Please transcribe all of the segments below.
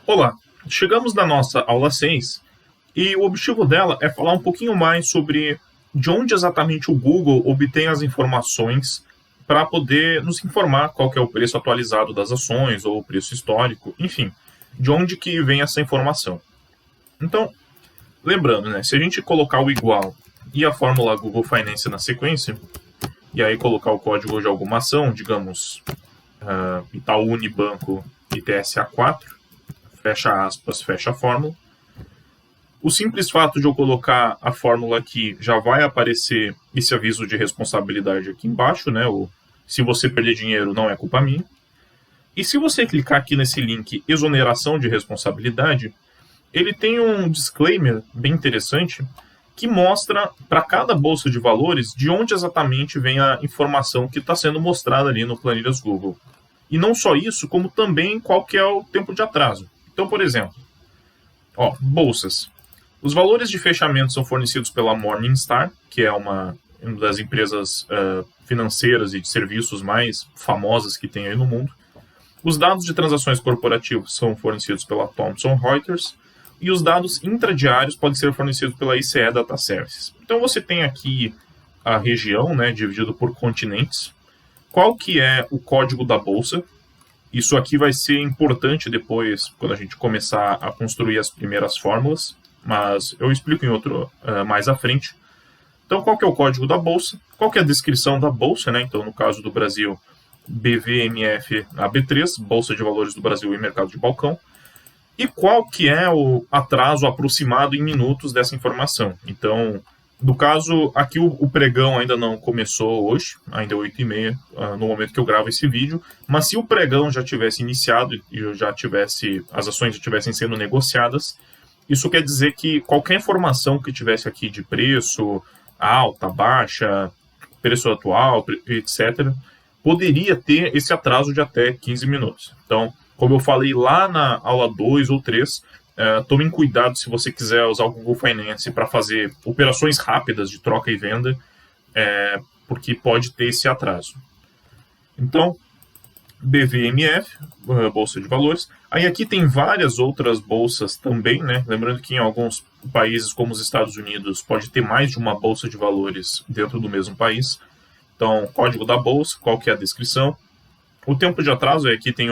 Olá, chegamos na nossa aula 6 e o objetivo dela é falar um pouquinho mais sobre de onde exatamente o Google obtém as informações para poder nos informar qual que é o preço atualizado das ações ou o preço histórico, enfim, de onde que vem essa informação. Então, lembrando, né, se a gente colocar o igual e a fórmula Google Finance na sequência, e aí colocar o código de alguma ação, digamos, Itaú Unibanco ITSA4, fecha aspas, fecha a fórmula. O simples fato de eu colocar a fórmula aqui já vai aparecer esse aviso de responsabilidade aqui embaixo, né? Se você perder dinheiro, não é culpa minha. E se você clicar aqui nesse link exoneração de responsabilidade, ele tem um disclaimer bem interessante que mostra para cada bolsa de valores de onde exatamente vem a informação que está sendo mostrada ali no Planilhas Google. E não só isso, como também qual que é o tempo de atraso. Então, por exemplo, bolsas. Os valores de fechamento são fornecidos pela Morningstar, que é uma das empresas financeiras e de serviços mais famosas que tem aí no mundo. Os dados de transações corporativas são fornecidos pela Thomson Reuters. E os dados intradiários podem ser fornecidos pela ICE Data Services. Então você tem aqui a região, né, dividido por continentes. Qual que é o código da bolsa? Isso aqui vai ser importante depois, quando a gente começar a construir as primeiras fórmulas, mas eu explico em outro mais à frente. Então, qual que é o código da bolsa? Qual que é a descrição da bolsa, né? Então, no caso do Brasil, BVMF AB3, Bolsa de Valores do Brasil e Mercado de Balcão. E qual que é o atraso aproximado em minutos dessa informação? Então, no caso, aqui o pregão ainda não começou hoje, ainda é 8h30, no momento que eu gravo esse vídeo, mas se o pregão já tivesse iniciado e as ações já estivessem sendo negociadas, isso quer dizer que qualquer informação que tivesse aqui de preço, alta, baixa, preço atual, etc., poderia ter esse atraso de até 15 minutos. Então, como eu falei lá na aula 2 ou 3, tomem cuidado se você quiser usar o Google Finance para fazer operações rápidas de troca e venda, porque pode ter esse atraso. Então, BVMF, Bolsa de Valores. Aí aqui tem várias outras bolsas também, né? Lembrando que em alguns países, como os Estados Unidos, pode ter mais de uma bolsa de valores dentro do mesmo país. Então, código da bolsa, qual que é a descrição. O tempo de atraso, aqui tem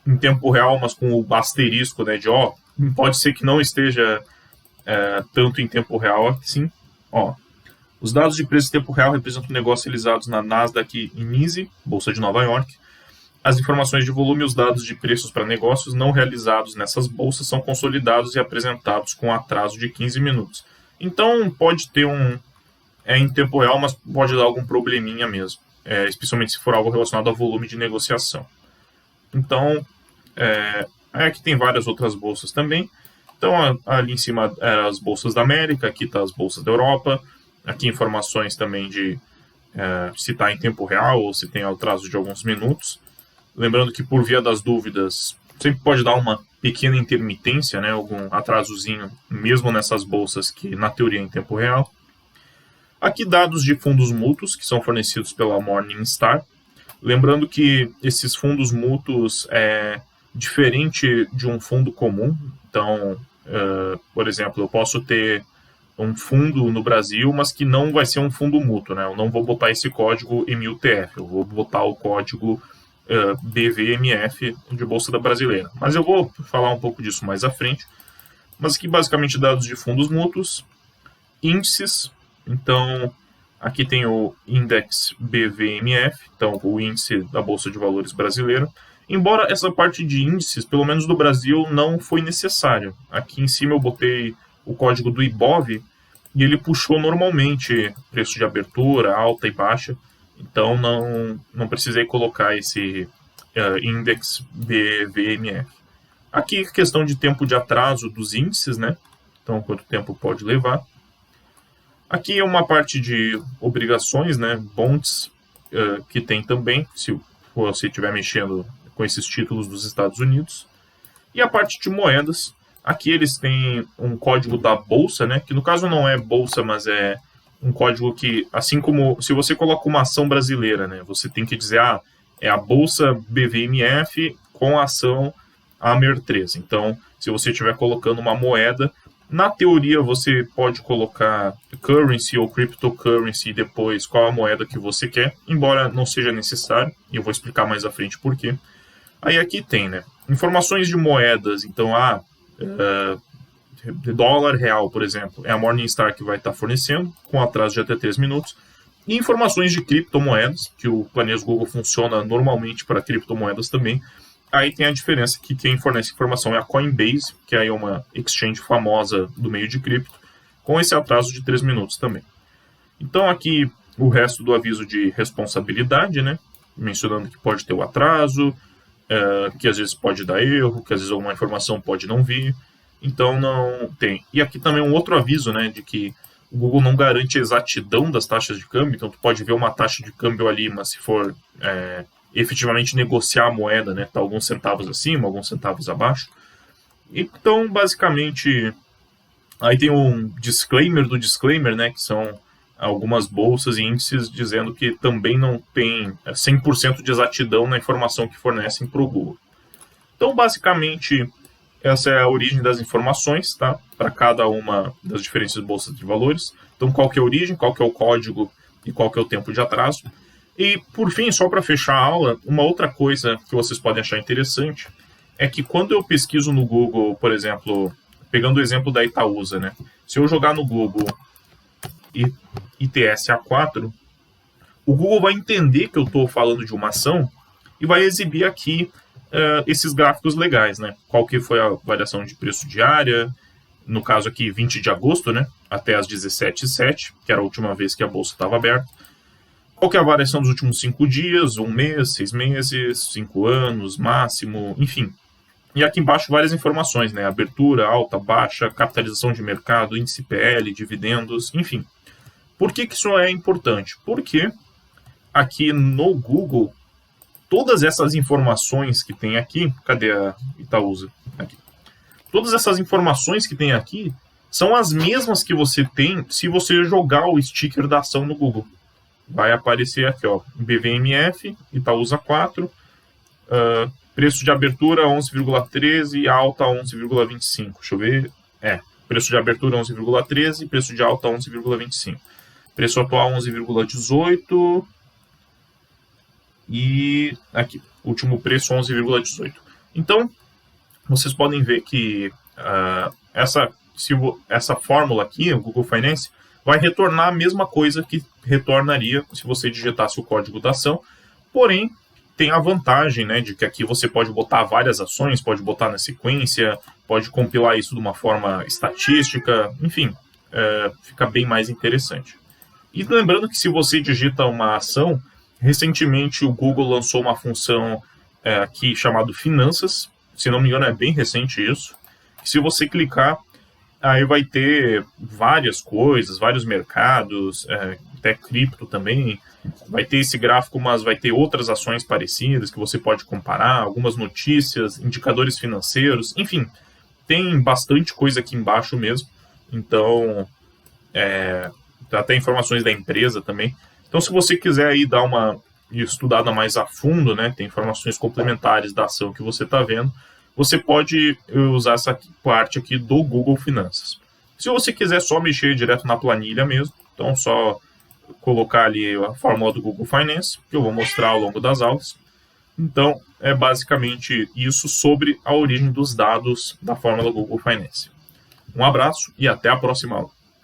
em tempo real, mas com o asterisco, né, de pode ser que não esteja tanto em tempo real assim. Os dados de preço em tempo real representam negócios realizados na Nasdaq e NYSE, Bolsa de Nova York. As informações de volume e os dados de preços para negócios não realizados nessas bolsas são consolidados e apresentados com atraso de 15 minutos. Então, pode ter em tempo real, mas pode dar algum probleminha mesmo, especialmente se for algo relacionado ao volume de negociação. Então, aqui tem várias outras bolsas também. Então, ali em cima, as bolsas da América, aqui está as bolsas da Europa, aqui informações também de se está em tempo real ou se tem atraso de alguns minutos. Lembrando que, por via das dúvidas, sempre pode dar uma pequena intermitência, né, algum atrasozinho, mesmo nessas bolsas que, na teoria, é em tempo real. Aqui, dados de fundos mútuos, que são fornecidos pela Morningstar. Lembrando que esses fundos mútuos é diferente de um fundo comum. Então, por exemplo, eu posso ter um fundo no Brasil, mas que não vai ser um fundo mútuo, né? Eu não vou botar esse código MUTF, eu vou botar o código BVMF de Bolsa da Brasileira. Mas eu vou falar um pouco disso mais à frente. Mas aqui, basicamente, dados de fundos mútuos, índices. Então, aqui tem o Index BVMF, então o índice da Bolsa de Valores brasileira. Embora essa parte de índices, pelo menos do Brasil, não foi necessária. Aqui em cima eu botei o código do IBOV e ele puxou normalmente preço de abertura, alta e baixa. Então não precisei colocar esse Index BVMF. Aqui questão de tempo de atraso dos índices, né? Então quanto tempo pode levar. Aqui é uma parte de obrigações, né? Bonds, que tem também, se você estiver mexendo com esses títulos dos Estados Unidos. E a parte de moedas, aqui eles têm um código da bolsa, né? Que no caso não é bolsa, mas é um código que, assim como se você coloca uma ação brasileira, né? Você tem que dizer, é a bolsa BVMF com a ação a MER3. Então, se você estiver colocando uma moeda, na teoria você pode colocar currency ou cryptocurrency e depois qual a moeda que você quer, embora não seja necessário, e eu vou explicar mais à frente por quê. Aí aqui tem, né, informações de moedas, então dólar real, por exemplo, é a Morningstar que vai estar fornecendo, com atraso de até 3 minutos, e informações de criptomoedas, que o Planejo Google funciona normalmente para criptomoedas também. Aí tem a diferença que quem fornece informação é a Coinbase, que aí é uma exchange famosa do meio de cripto, com esse atraso de 3 minutos também. Então aqui o resto do aviso de responsabilidade, né? Mencionando que pode ter o atraso, que às vezes pode dar erro, que às vezes alguma informação pode não vir. Então não tem. E aqui também um outro aviso, né, de que o Google não garante a exatidão das taxas de câmbio, então tu pode ver uma taxa de câmbio ali, mas se for efetivamente negociar a moeda, né, tá alguns centavos acima, alguns centavos abaixo. Então, basicamente, aí tem um disclaimer do disclaimer, né, que são algumas bolsas e índices dizendo que também não tem 100% de exatidão na informação que fornecem para o Google. Então, basicamente, essa é a origem das informações, tá? Para cada uma das diferentes bolsas de valores. Então, qual que é a origem, qual que é o código e qual que é o tempo de atraso. E, por fim, só para fechar a aula, uma outra coisa que vocês podem achar interessante é que quando eu pesquiso no Google, por exemplo, pegando o exemplo da Itaúsa, né? Se eu jogar no Google ITSA4, o Google vai entender que eu estou falando de uma ação e vai exibir aqui esses gráficos legais, né? Qual que foi a variação de preço diária, no caso aqui 20 de agosto, né? Até as 17h07, que era a última vez que a bolsa estava aberta. Qual que é a variação dos últimos 5 dias, 1 mês, 6 meses, 5 anos, máximo, enfim. E aqui embaixo várias informações, né? Abertura, alta, baixa, capitalização de mercado, índice PL, dividendos, enfim. Por que isso é importante? Porque aqui no Google, todas essas informações que tem aqui, cadê a Itaúsa? Aqui. Todas essas informações que tem aqui são as mesmas que você tem se você jogar o sticker da ação no Google. Vai aparecer aqui, ó, BVMF, Itaúsa 4, preço de abertura 11,13 e alta 11,25. Deixa eu ver. Preço de abertura 11,13, preço de alta 11,25. Preço atual 11,18 e aqui, último preço 11,18. Então, vocês podem ver que essa fórmula aqui, o Google Finance, vai retornar a mesma coisa que retornaria se você digitasse o código da ação, porém tem a vantagem, né, de que aqui você pode botar várias ações, pode botar na sequência, pode compilar isso de uma forma estatística, enfim, fica bem mais interessante. E lembrando que se você digita uma ação, recentemente o Google lançou uma função aqui chamada Finanças, se não me engano é bem recente isso, se você clicar, aí vai ter várias coisas, vários mercados, até cripto também. Vai ter esse gráfico, mas vai ter outras ações parecidas que você pode comparar, algumas notícias, indicadores financeiros, enfim, tem bastante coisa aqui embaixo mesmo. Então, até informações da empresa também. Então, se você quiser aí dar uma estudada mais a fundo, né, tem informações complementares da ação que você está vendo, você pode usar essa parte aqui do Google Finanças. Se você quiser só mexer direto na planilha mesmo, então só colocar ali a fórmula do Google Finance, que eu vou mostrar ao longo das aulas. Então, é basicamente isso sobre a origem dos dados da fórmula Google Finance. Um abraço e até a próxima aula.